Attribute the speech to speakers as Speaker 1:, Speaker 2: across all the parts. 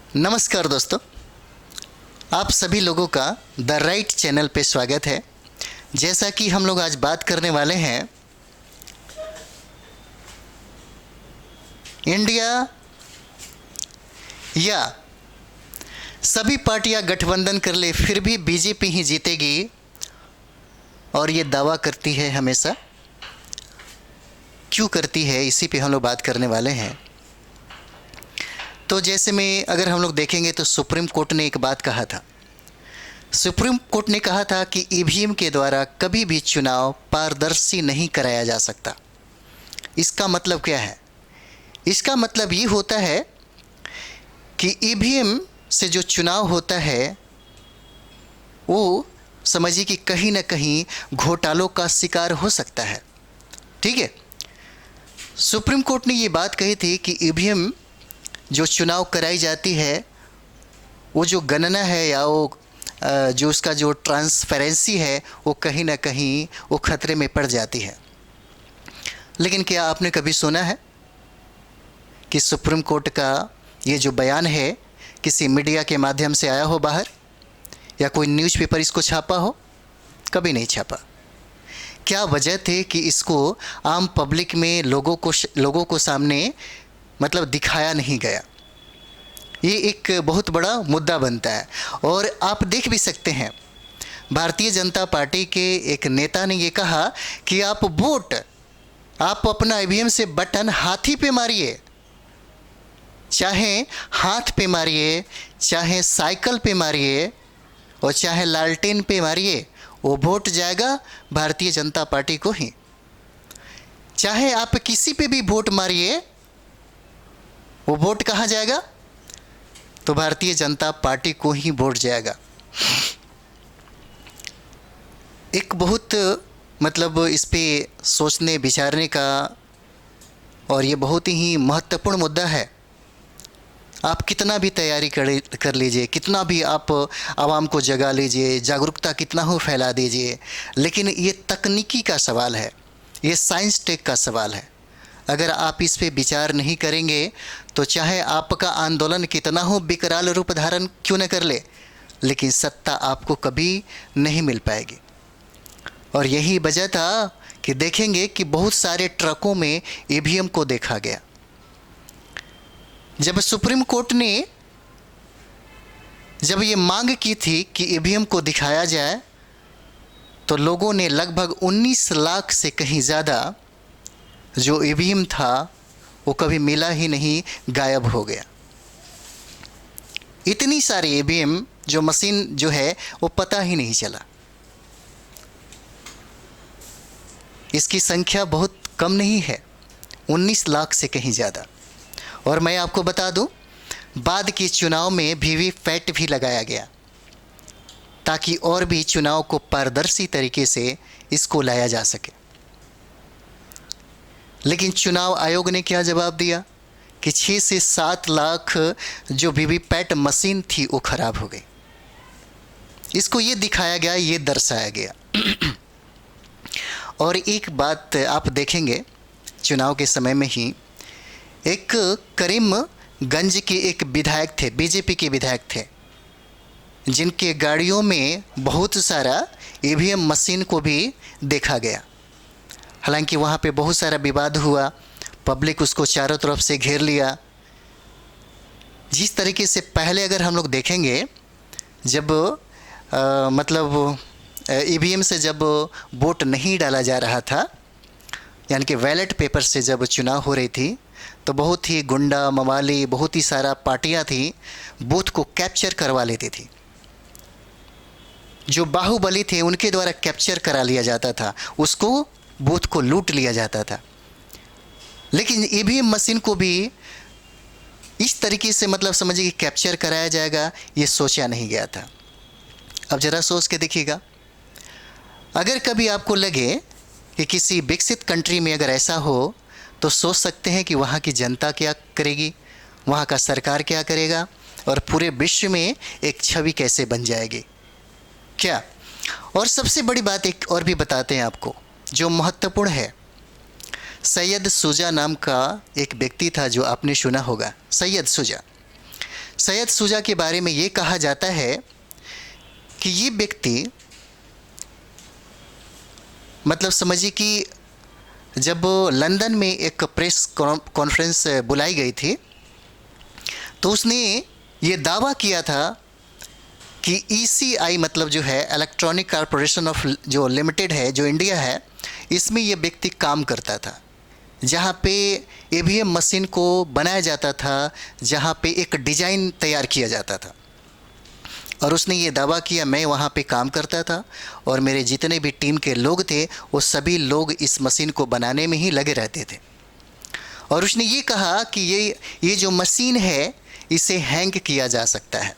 Speaker 1: नमस्कार दोस्तों, आप सभी लोगों का द राइट चैनल पे स्वागत है। जैसा कि हम लोग आज बात करने वाले हैं, इंडिया या सभी पार्टियां गठबंधन कर ले फिर भी बीजेपी ही जीतेगी, और ये दावा करती है हमेशा। क्यों करती है, इसी पे हम लोग बात करने वाले हैं। तो जैसे में अगर हम लोग देखेंगे तो सुप्रीम कोर्ट ने एक बात कहा था। सुप्रीम कोर्ट ने कहा था कि ईवीएम के द्वारा कभी भी चुनाव पारदर्शी नहीं कराया जा सकता। इसका मतलब क्या है? इसका मतलब ये होता है कि ईवीएम से जो चुनाव होता है वो समझिए कि कहीं ना कहीं घोटालों का शिकार हो सकता है। ठीक है, सुप्रीम कोर्ट ने ये बात कही थी कि ईवीएम जो चुनाव कराई जाती है, वो जो गणना है या वो जो उसका जो ट्रांसपेरेंसी है, वो कहीं ना कहीं वो खतरे में पड़ जाती है। लेकिन क्या आपने कभी सुना है कि सुप्रीम कोर्ट का ये जो बयान है किसी मीडिया के माध्यम से आया हो बाहर, या कोई न्यूज़पेपर इसको छापा हो? कभी नहीं छापा। क्या वजह थी कि इसको आम पब्लिक में लोगों को सामने मतलब दिखाया नहीं गया? ये एक बहुत बड़ा मुद्दा बनता है। और आप देख भी सकते हैं, भारतीय जनता पार्टी के एक नेता ने ये कहा कि आप अपना ईवीएम से बटन हाथी पे मारिए, चाहे हाथ पे मारिए, चाहे साइकिल पे मारिए, और चाहे लालटेन पे मारिए, वो वोट जाएगा भारतीय जनता पार्टी को ही। चाहे आप किसी पे भी वोट मारिए, वो वोट कहाँ जाएगा? तो भारतीय जनता पार्टी को ही वोट जाएगा। एक बहुत मतलब इस पे सोचने विचारने का, और ये बहुत ही महत्वपूर्ण मुद्दा है। आप कितना भी तैयारी कर लीजिए, कितना भी आप आवाम को जगा लीजिए, जागरूकता कितना हो फैला दीजिए, लेकिन ये तकनीकी का सवाल है, ये साइंस टेक का सवाल है। अगर आप इस पे विचार नहीं करेंगे तो चाहे आपका आंदोलन कितना हो विकराल रूप धारण क्यों न कर ले, लेकिन सत्ता आपको कभी नहीं मिल पाएगी। और यही वजह था कि देखेंगे कि बहुत सारे ट्रकों में ईवीएम को देखा गया। जब सुप्रीम कोर्ट ने जब ये मांग की थी कि ईवीएम को दिखाया जाए, तो लोगों ने लगभग 19 लाख से कहीं ज़्यादा जो ईवीएम था वो कभी मिला ही नहीं, गायब हो गया। इतनी सारी ईवीएम जो मशीन जो है वो पता ही नहीं चला। इसकी संख्या बहुत कम नहीं है, 19 लाख से कहीं ज़्यादा। और मैं आपको बता दूं, बाद के चुनाव में वीवीपैट भी लगाया गया ताकि और भी चुनाव को पारदर्शी तरीके से इसको लाया जा सके। लेकिन चुनाव आयोग ने क्या जवाब दिया कि 6 से 7 लाख जो वीवीपैट मशीन थी वो खराब हो गई। इसको ये दिखाया गया, ये दर्शाया गया। और एक बात आप देखेंगे, चुनाव के समय में ही एक करीमगंज के एक विधायक थे, बीजेपी के विधायक थे, जिनके गाड़ियों में बहुत सारा ईवीएम मशीन को भी देखा गया। हालांकि वहाँ पे बहुत सारा विवाद हुआ, पब्लिक उसको चारों तरफ से घेर लिया। जिस तरीके से पहले अगर हम लोग देखेंगे, जब मतलब ईवीएम से जब वोट नहीं डाला जा रहा था, यानी कि बैलेट पेपर से जब चुनाव हो रही थी, तो बहुत ही गुंडा मवाली, बहुत ही सारा पार्टियां थी, बूथ को कैप्चर करवा लेती थी। जो बाहुबली थे उनके द्वारा कैप्चर करा लिया जाता था, उसको बूथ को लूट लिया जाता था। लेकिन ईवीएम मशीन को भी इस तरीके से मतलब समझिए कि कैप्चर कराया जाएगा, ये सोचा नहीं गया था। अब ज़रा सोच के देखिएगा, अगर कभी आपको लगे कि किसी विकसित कंट्री में अगर ऐसा हो, तो सोच सकते हैं कि वहाँ की जनता क्या करेगी, वहाँ का सरकार क्या करेगा, और पूरे विश्व में एक छवि कैसे बन जाएगी क्या। और सबसे बड़ी बात एक और भी बताते हैं आपको, जो महत्वपूर्ण है। सैयद शुजा नाम का एक व्यक्ति था, जो आपने सुना होगा, सैयद शुजा। सैयद शुजा के बारे में ये कहा जाता है कि ये व्यक्ति, मतलब समझिए कि जब लंदन में एक प्रेस कॉन्फ्रेंस बुलाई गई थी तो उसने ये दावा किया था कि ईसीआई मतलब जो है इलेक्ट्रॉनिक कॉरपोरेशन ऑफ जो लिमिटेड है, जो इंडिया है, इसमें ये व्यक्ति काम करता था, जहाँ पे ईवीएम मशीन को बनाया जाता था, जहाँ पे एक डिज़ाइन तैयार किया जाता था। और उसने ये दावा किया मैं वहाँ पे काम करता था और मेरे जितने भी टीम के लोग थे वो सभी लोग इस मशीन को बनाने में ही लगे रहते थे। और उसने ये कहा कि ये जो मशीन है इसे हैंग किया जा सकता है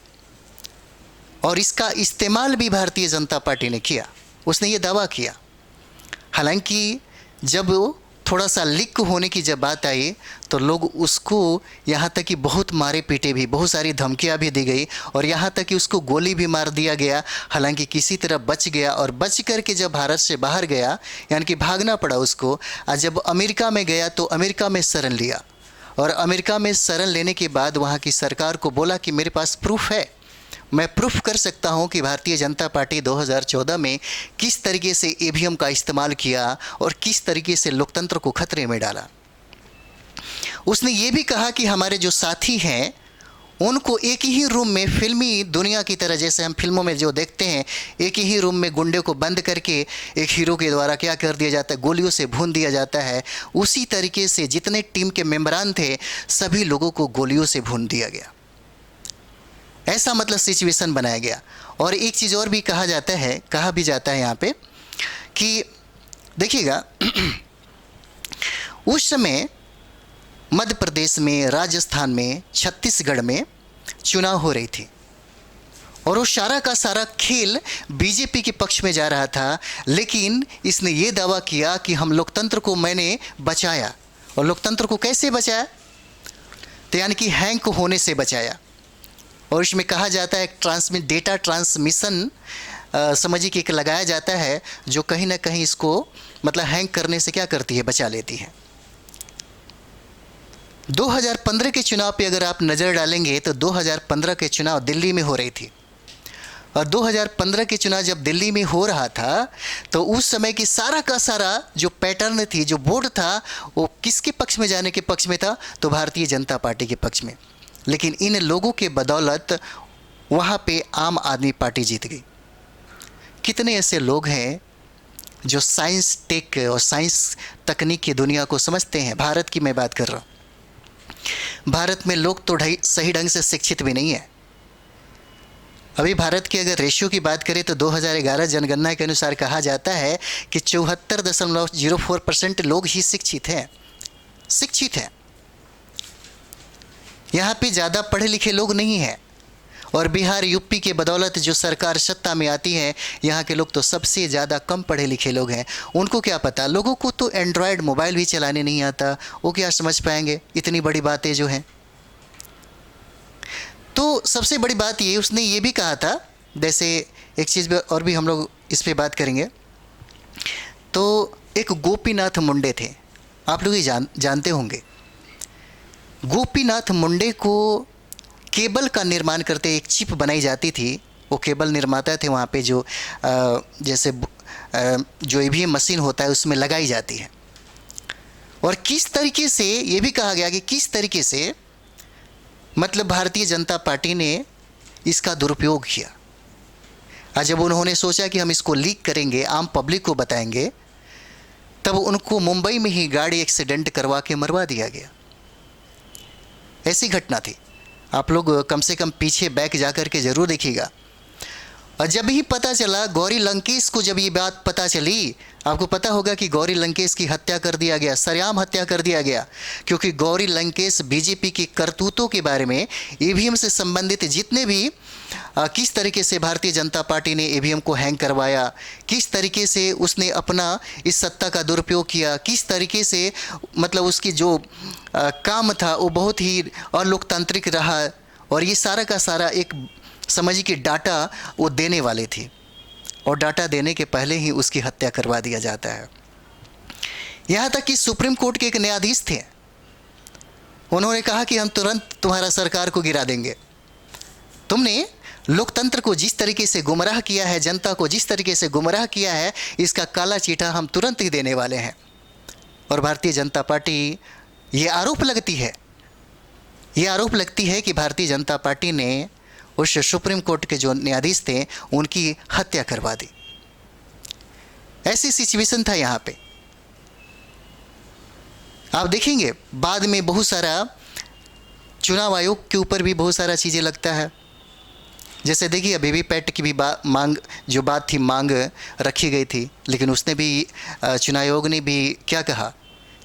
Speaker 1: और इसका इस्तेमाल भी भारतीय जनता पार्टी ने किया। उसने ये दावा किया। हालांकि जब थोड़ा सा लीक होने की जब बात आई तो लोग उसको यहाँ तक कि बहुत मारे पीटे भी, बहुत सारी धमकियाँ भी दी गई और यहाँ तक कि उसको गोली भी मार दिया गया। हालांकि किसी तरह बच गया और बच करके जब भारत से बाहर गया, यानी कि भागना पड़ा उसको, और जब अमेरिका में गया तो अमेरिका में शरण लिया और अमेरिका में शरण लेने के बाद वहाँ की सरकार को बोला कि मेरे पास प्रूफ है, मैं प्रूफ कर सकता हूं कि भारतीय जनता पार्टी 2014 में किस तरीके से ईवीएम का इस्तेमाल किया और किस तरीके से लोकतंत्र को खतरे में डाला। उसने ये भी कहा कि हमारे जो साथी हैं उनको एक ही रूम में, फिल्मी दुनिया की तरह जैसे हम फिल्मों में जो देखते हैं, एक ही रूम में गुंडे को बंद करके एक हीरो के द्वारा क्या कर दिया जाता है, गोलियों से भून दिया जाता है, उसी तरीके से जितने टीम के मेंबरान थे सभी लोगों को गोलियों से भून दिया गया। ऐसा मतलब सिचुएशन बनाया गया। और एक चीज़ और भी कहा जाता है, कहा भी जाता है यहाँ पे कि देखिएगा उस समय मध्य प्रदेश में, राजस्थान में, छत्तीसगढ़ में चुनाव हो रही थी और वो सारा का सारा खेल बीजेपी के पक्ष में जा रहा था। लेकिन इसने ये दावा किया कि हम लोकतंत्र को मैंने बचाया। और लोकतंत्र को कैसे बचाया? तो यानी कि हैंग होने से बचाया। और इसमें कहा जाता है डेटा ट्रांसमिशन समझिए कि एक लगाया जाता है जो कहीं ना कहीं इसको मतलब हैंग करने से क्या करती है, बचा लेती है। 2015 के चुनाव पे अगर आप नज़र डालेंगे तो 2015 के चुनाव दिल्ली में हो रही थी और 2015 के चुनाव जब दिल्ली में हो रहा था तो उस समय की सारा का सारा जो पैटर्न थी, जो बोर्ड था, वो किसके पक्ष में जाने के पक्ष में था? तो भारतीय जनता पार्टी के पक्ष में। लेकिन इन लोगों के बदौलत वहाँ पे आम आदमी पार्टी जीत गई। कितने ऐसे लोग हैं जो साइंस टेक और साइंस तकनीक की दुनिया को समझते हैं। भारत की मैं बात कर रहा हूँ। भारत में लोग तो सही ढंग से शिक्षित भी नहीं है। अभी भारत की अगर रेशियो की बात करें तो 2011 जनगणना के अनुसार कहा जाता है कि 74.04% लोग ही शिक्षित हैं। यहाँ पे ज़्यादा पढ़े लिखे लोग नहीं हैं। और बिहार यूपी के बदौलत जो सरकार सत्ता में आती है, यहाँ के लोग तो सबसे ज़्यादा कम पढ़े लिखे लोग हैं। उनको क्या पता, लोगों को तो एंड्रॉयड मोबाइल भी चलाने नहीं आता, वो क्या समझ पाएंगे इतनी बड़ी बातें जो हैं। तो सबसे बड़ी बात ये उसने ये भी कहा था, जैसे एक चीज़ और भी हम लोग इस पर बात करेंगे। तो एक गोपीनाथ मुंडे थे, आप लोग ये जानते होंगे। गोपीनाथ मुंडे को केबल का निर्माण करते एक चिप बनाई जाती थी। वो केबल निर्माता थे वहाँ पे जो जैसे जो भी मशीन होता है उसमें लगाई जाती है। और किस तरीके से ये भी कहा गया कि किस तरीके से मतलब भारतीय जनता पार्टी ने इसका दुरुपयोग किया। आज जब उन्होंने सोचा कि हम इसको लीक करेंगे, आम पब्लिक को बताएंगे, तब उनको मुंबई में ही गाड़ी एक्सीडेंट करवा के मरवा दिया गया। ऐसी घटना थी। आप लोग कम से कम पीछे बैक जा कर के ज़रूर देखिएगा। और जब ही पता चला, गौरी लंकेश को जब ये बात पता चली, आपको पता होगा कि गौरी लंकेश की हत्या कर दिया गया, सरेआम हत्या कर दिया गया, क्योंकि गौरी लंकेश बीजेपी की करतूतों के बारे में, ईवीएम से संबंधित जितने भी किस तरीके से भारतीय जनता पार्टी ने ईवीएम को हैंग करवाया, किस तरीके से उसने अपना इस सत्ता का दुरुपयोग किया, किस तरीके से मतलब उसकी जो काम था वो बहुत ही अलोकतांत्रिक रहा। और ये सारा का सारा एक समझिए कि डाटा वो देने वाले थे और डाटा देने के पहले ही उसकी हत्या करवा दिया जाता है। यहाँ तक कि सुप्रीम कोर्ट के एक न्यायाधीश थे, उन्होंने कहा कि हम तुरंत तुम्हारा सरकार को गिरा देंगे। तुमने लोकतंत्र को जिस तरीके से गुमराह किया है, जनता को जिस तरीके से गुमराह किया है, इसका काला चीठा हम तुरंत ही देने वाले हैं। और भारतीय जनता पार्टी ये आरोप लगती है कि भारतीय जनता पार्टी ने उस सुप्रीम कोर्ट के जो न्यायाधीश थे उनकी हत्या करवा दी। ऐसी सिचुएशन था यहाँ पे। आप देखेंगे बाद में बहुत सारा चुनाव आयोग के ऊपर भी बहुत सारा चीज़ें लगता है। जैसे देखिए वीवीपैट की भी मांग रखी गई थी, लेकिन उसने भी चुनाव आयोग ने भी क्या कहा,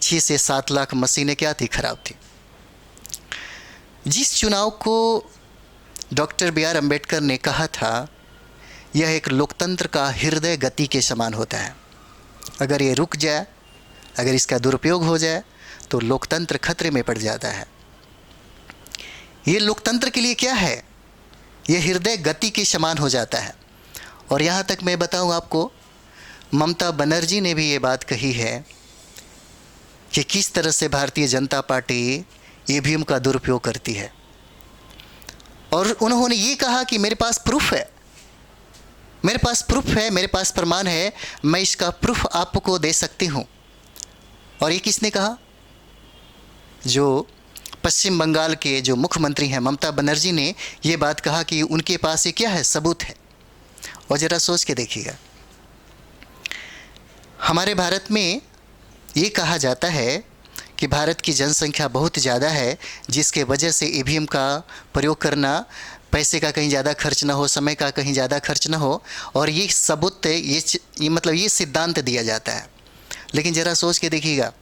Speaker 1: 6 से 7 लाख मशीनें क्या थी, खराब थी। जिस चुनाव को डॉक्टर BR अम्बेडकर ने कहा था यह एक लोकतंत्र का हृदय गति के समान होता है, अगर ये रुक जाए, अगर इसका दुरुपयोग हो जाए तो लोकतंत्र खतरे में पड़ जाता है। ये लोकतंत्र के लिए क्या है, ये हृदय गति के समान हो जाता है। और यहाँ तक मैं बताऊँ आपको, ममता बनर्जी ने भी ये बात कही है कि किस तरह से भारतीय जनता पार्टी EVM का दुरुपयोग करती है। और उन्होंने ये कहा कि मेरे पास प्रूफ है, मेरे पास प्रमाण है, मैं इसका प्रूफ आपको दे सकती हूँ। और ये किसने कहा, जो पश्चिम बंगाल के जो मुख्यमंत्री हैं ममता बनर्जी ने ये बात कहा कि उनके पास ये क्या है, सबूत है। और ज़रा सोच के देखिएगा, हमारे भारत में ये कहा जाता है कि भारत की जनसंख्या बहुत ज़्यादा है, जिसके वजह से EVM का प्रयोग करना, पैसे का कहीं ज़्यादा खर्च ना हो, समय का कहीं ज़्यादा खर्च ना हो, और ये सबूत, ये सिद्धांत दिया जाता है। लेकिन ज़रा सोच के देखिएगा,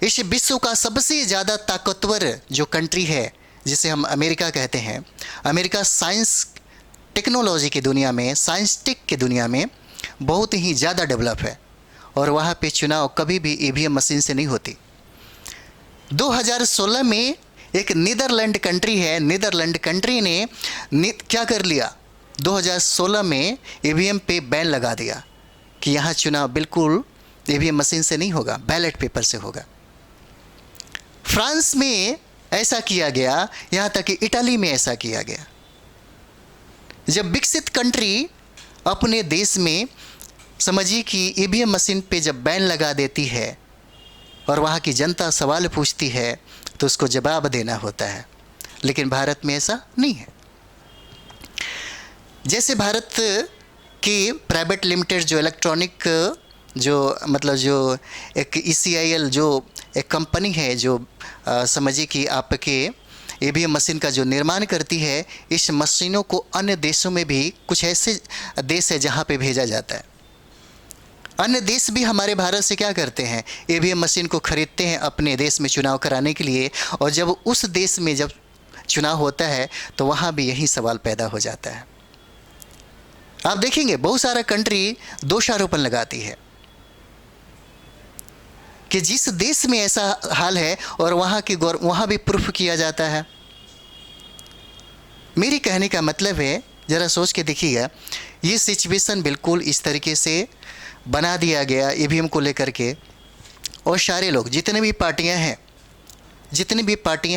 Speaker 1: इस विश्व का सबसे ज़्यादा ताकतवर जो कंट्री है जिसे हम अमेरिका कहते हैं, अमेरिका साइंस टेक्नोलॉजी की दुनिया में, साइंस टेक की दुनिया में बहुत ही ज़्यादा डेवलप है, और वहाँ पे चुनाव कभी भी EVM मशीन से नहीं होती। 2016 में एक नीदरलैंड कंट्री है, नीदरलैंड कंट्री ने क्या कर लिया, 2016 में EVM पे बैन लगा दिया कि यहाँ चुनाव बिल्कुल EVM मशीन से नहीं होगा, बैलेट पेपर से होगा। फ्रांस में ऐसा किया गया, यहाँ तक कि इटली में ऐसा किया गया। जब विकसित कंट्री अपने देश में समझिए कि EVM मशीन पे जब बैन लगा देती है और वहाँ की जनता सवाल पूछती है तो उसको जवाब देना होता है, लेकिन भारत में ऐसा नहीं है। जैसे भारत की प्राइवेट लिमिटेड जो इलेक्ट्रॉनिक जो एक ECIL जो एक कंपनी है, जो समझिए कि आपके EVM मशीन का जो निर्माण करती है, इस मशीनों को अन्य देशों में भी कुछ ऐसे देश है जहाँ पे भेजा जाता है। अन्य देश भी हमारे भारत से क्या करते हैं, EVM मशीन को खरीदते हैं अपने देश में चुनाव कराने के लिए, और जब उस देश में जब चुनाव होता है तो वहाँ भी यही सवाल पैदा हो जाता है। आप देखेंगे बहुत सारा कंट्री दोषारोपण लगाती है कि जिस देश में ऐसा हाल है और वहाँ भी प्रूफ किया जाता है। मेरी कहने का मतलब है, ज़रा सोच के देखिएगा, ये सिचुएशन बिल्कुल इस तरीके से बना दिया गया EVM को लेकर के, और सारे लोग जितने भी पार्टियां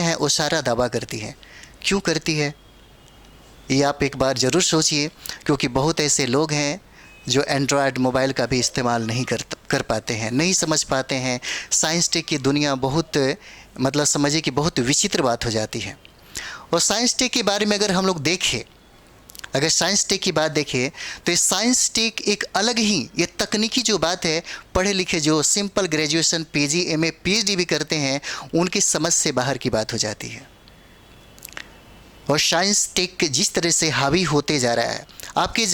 Speaker 1: हैं वो सारा दावा करती हैं। क्यों करती है ये आप एक बार ज़रूर सोचिए, क्योंकि बहुत ऐसे लोग हैं जो एंड्रॉयड मोबाइल का भी इस्तेमाल नहीं कर पाते हैं, नहीं समझ पाते हैं। साइंस टेक की दुनिया बहुत समझिए कि बहुत विचित्र बात हो जाती है। और साइंस टेक के बारे में अगर हम लोग देखें, अगर साइंस टेक की बात देखें तो ये साइंस टेक एक अलग ही, ये तकनीकी जो बात है, पढ़े लिखे जो simple graduation PG MA PhD भी करते हैं उनकी समझ से बाहर की बात हो जाती है। और साइंस टेक जिस तरह से हावी होते जा रहा है आपकी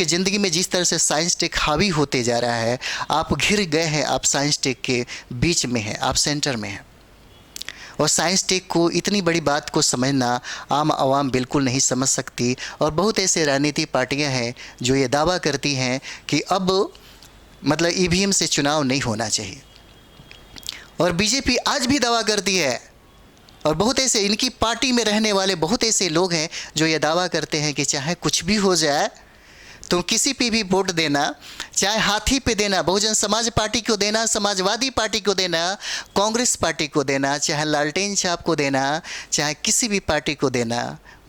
Speaker 1: ज़िंदगी में जिस तरह से साइंस टेक हावी होते जा रहा है, आप घिर गए हैं, आप साइंस टेक के बीच में हैं, आप सेंटर में हैं। और साइंस टेक को, इतनी बड़ी बात को समझना आम आवाम बिल्कुल नहीं समझ सकती। और बहुत ऐसे राजनीतिक पार्टियां हैं जो ये दावा करती हैं कि अब EVM से चुनाव नहीं होना चाहिए, और बीजेपी आज भी दावा करती है। और बहुत ऐसे इनकी पार्टी में रहने वाले बहुत ऐसे लोग हैं जो ये दावा करते हैं कि चाहे कुछ भी हो जाए तुम किसी पे भी वोट देना, चाहे हाथी पे देना, बहुजन समाज पार्टी को देना, समाजवादी पार्टी को देना, कांग्रेस पार्टी को देना, चाहे लालटेन छाप को देना, चाहे किसी भी पार्टी को देना,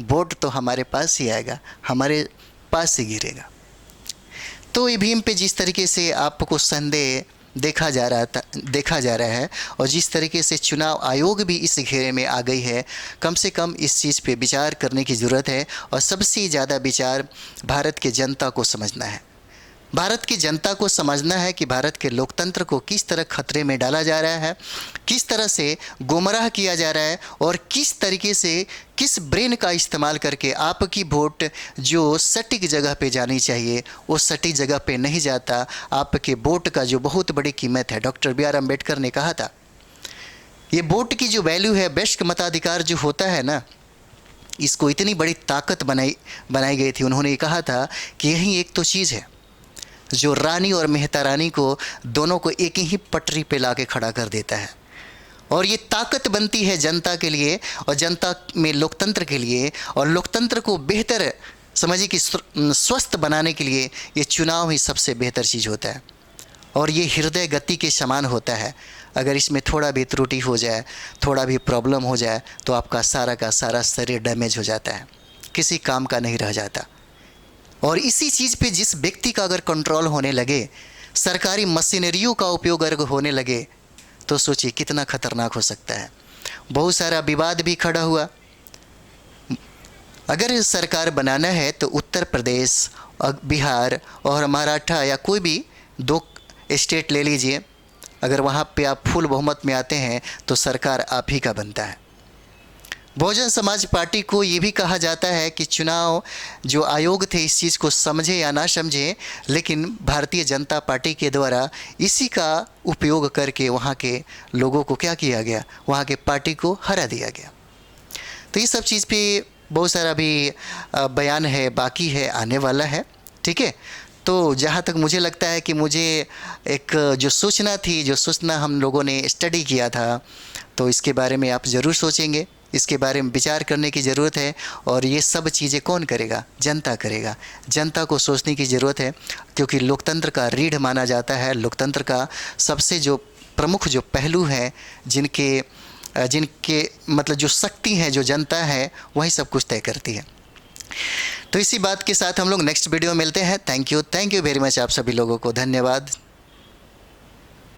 Speaker 1: वोट तो हमारे पास ही आएगा, हमारे पास ही गिरेगा। तो ईवीएम पे जिस तरीके से आपको संदेह देखा जा रहा है और जिस तरीके से चुनाव आयोग भी इस घेरे में आ गई है, कम से कम इस चीज़ पे विचार करने की ज़रूरत है। और सबसे ज़्यादा विचार भारत के जनता को समझना है। भारत की जनता को समझना है कि भारत के लोकतंत्र को किस तरह खतरे में डाला जा रहा है, किस तरह से गुमराह किया जा रहा है और किस तरीके से, किस ब्रेन का इस्तेमाल करके आपकी वोट जो सटीक जगह पे जानी चाहिए वो सटीक जगह पे नहीं जाता। आपके वोट का जो बहुत बड़ी कीमत है, डॉक्टर बी आर अम्बेडकर ने कहा था, ये वोट की जो वैल्यू है, वयस्क मताधिकार जो होता है ना, इसको इतनी बड़ी ताकत बनाई गई थी। उन्होंने कहा था कि यही एक तो चीज़ है जो रानी और मेहता रानी को दोनों को एक ही पटरी पे लाके खड़ा कर देता है। और ये ताकत बनती है जनता के लिए और जनता में लोकतंत्र के लिए, और लोकतंत्र को बेहतर समझिए कि स्वस्थ बनाने के लिए ये चुनाव ही सबसे बेहतर चीज़ होता है। और ये हृदय गति के समान होता है। अगर इसमें थोड़ा भी त्रुटि हो जाए, थोड़ा भी प्रॉब्लम हो जाए तो आपका सारा का सारा शरीर डैमेज हो जाता है, किसी काम का नहीं रह जाता। और इसी चीज़ पे जिस व्यक्ति का अगर कंट्रोल होने लगे, सरकारी मशीनरियों का उपयोग अगर होने लगे, तो सोचिए कितना खतरनाक हो सकता है। बहुत सारा विवाद भी खड़ा हुआ। अगर सरकार बनाना है तो उत्तर प्रदेश, बिहार और मराठा या कोई भी 2 स्टेट ले लीजिए, अगर वहाँ पे आप फुल बहुमत में आते हैं तो सरकार आप ही का बनता है। बहुजन समाज पार्टी को ये भी कहा जाता है कि चुनाव जो आयोग थे इस चीज़ को समझे या ना समझे, लेकिन भारतीय जनता पार्टी के द्वारा इसी का उपयोग करके वहाँ के लोगों को क्या किया गया, वहाँ के पार्टी को हरा दिया गया। तो ये सब चीज़ पे बहुत सारा भी बयान है, बाकी है, आने वाला है। ठीक है, तो जहाँ तक मुझे लगता है कि मुझे एक जो सूचना हम लोगों ने स्टडी किया था, तो इसके बारे में आप ज़रूर सोचेंगे, इसके बारे में विचार करने की ज़रूरत है। और ये सब चीज़ें कौन करेगा? जनता करेगा। जनता को सोचने की ज़रूरत है, क्योंकि लोकतंत्र का रीढ़ माना जाता है। लोकतंत्र का सबसे जो प्रमुख जो पहलू हैं, जिनके मतलब जो शक्ति है, जो जनता है, वही सब कुछ तय करती है। तो इसी बात के साथ हम लोग नेक्स्ट वीडियो में मिलते हैं। थैंक यू वेरी मच आप सभी लोगों को, धन्यवाद।